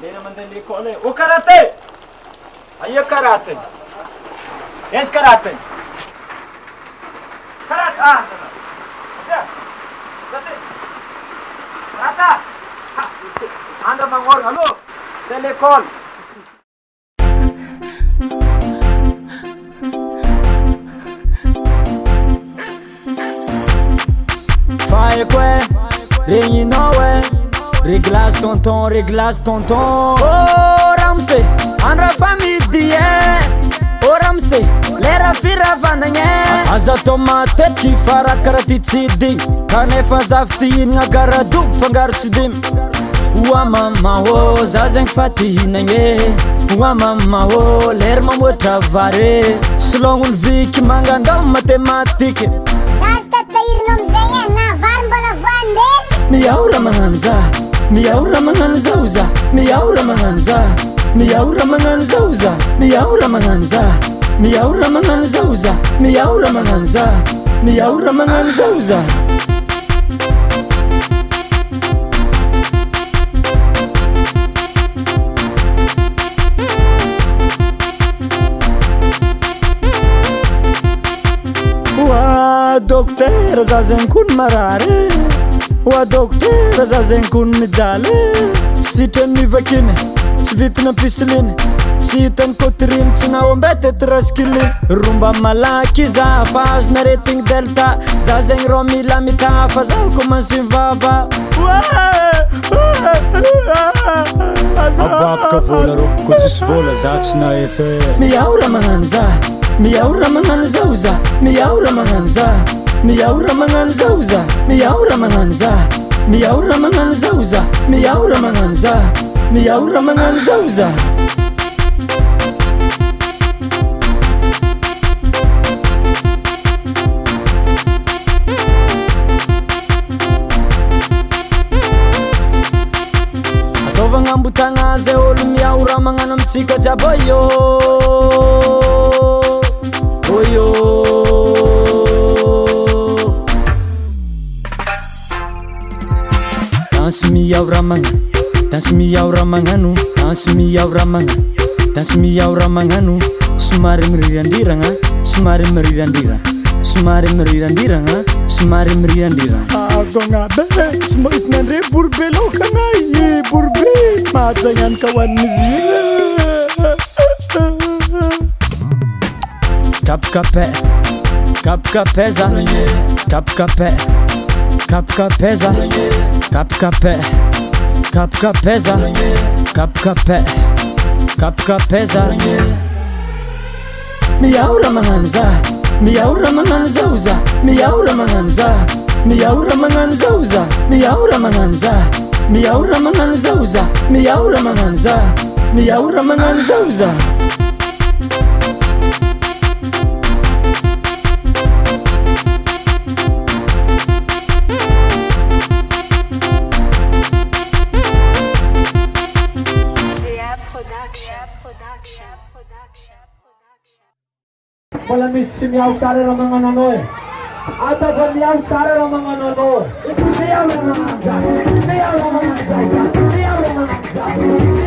Lera mandeha l'école e. Ô karaté! Aia karate? Aiza karate? Karate! Ah! Karate! Karate! Andra magnorina, allô? C'est l'école. Faille quoi? Réunion ouais. Réglage tonton. Oh Ramsey, andra famille d'hier. Oh Ramsey, lera firavanagna. Aza tomateky farakaraty tsy digny. Kanefa zaho ty hihinagna garadoko fangaro tsy dimy. Oa mama oh, zaho zegny fa ty hihinagna. Oa mama oh, lera mamoatra vary. Solongon'ny viky mangandao matematika. Zaho tatahirinao amizay na vary mbola voandesy. Miaora magnano zaho. Miaora magnano zao za, miaora magnano za, miaora magnano zao za, miaora magnano za, miaora magnano zao za, miaora magnano za, miaora magnano zao za. Wa dokter za zegny kony marary. Wa dokter za zegny kony mijaly. Sitrany vakiny, tsy vitina pisiliny. Tsy hitany kotriny, tsy naombety traskiliny. Romba malaky za fa azona retigny delta. Za zegny rô mila mitafa, za komansy mivava. Ababaka vola rô, ko tsisy vola za tsy nahefa. Miaora magnano za, miaora magnano zao za, miaora magnano za, miaora magnano zao za, miaora magnano za, miaora magnano zao za, miaora magnano za, miaora magnano zao za. Ataovagna ambotagna zay olo miaora magnano amitsika jiaby yo. Oyo danse miaora magnano, danse miaora magnano, danse miaora magnano, danse miaora magnano. Somary mirirandriragna, somary mirirandriragna, somary mirirandriragna, somary mirirandriragna. Agognabe, tsy mahita andre boribe lokanay, boribe mahazagny kahoan'izy. Kapkapé, kapkapé za, kapkapé, kapkapé za, kapkapé, kapkapé za, kapkapé, kapkapé za. Miaora magnano za, miaora magnano zao za, miaora magnano za, miaora magnano zao za, miaora magnano za, miaora magnano zao za, miaora magnano za, miaora magnano zao za. Mbola misy tsy miao tsara raha magnano anao e. Ata fa miao tsara raha magnano anao. Miao raha magnano zay, miao raha magnano zay, miao raha magnano zay.